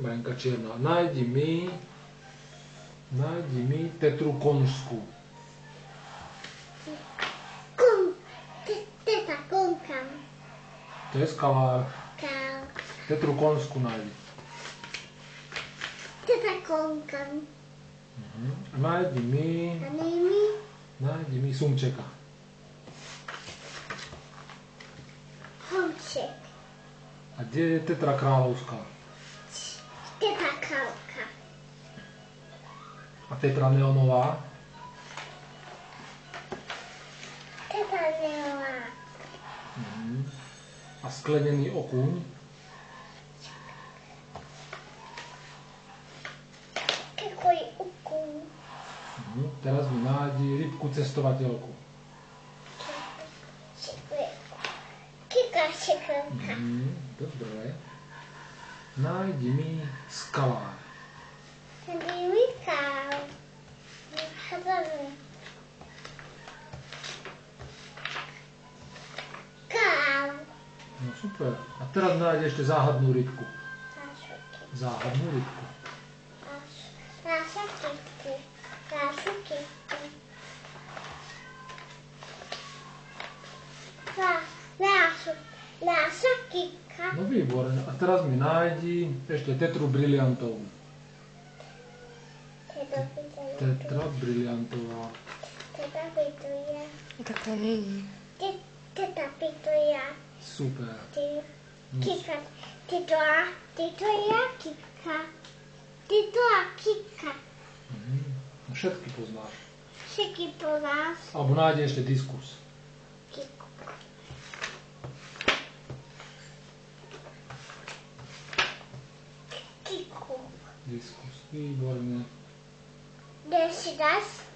Marinka čierna. Nájdi mi tetru konžskú. Teta konka. To je skalár. Kál. Tetru konžskú nájdi. Teta konka. Nájdi mi sumčeka. Homček. A kde je tetra kráľovská? Teta kálka. A tetra neonová? Teta neová. A sklenený okuň? Kekoj ukú. Teraz mi nájdi rybku cestovateľku. Kika šekelka. Dobre. Nájdi mi skalár. Tady mi kál. Kál. No super. A teraz nájdi ešte záhadnú rybku. Záhadnú rybku. Náša kika. No výborne. A teraz mi nájdi ešte tetru briliantovú. Tetra briliantová. Teta pituja. Taká není. Teta pituja. Super. Kika. Tito ja kika. Tito a kika. Všetky poznáš. Všetky po nás. Alebo nájdi ešte diskus. Kiku. Kiku. Diskus. Výborne. Dnes raz.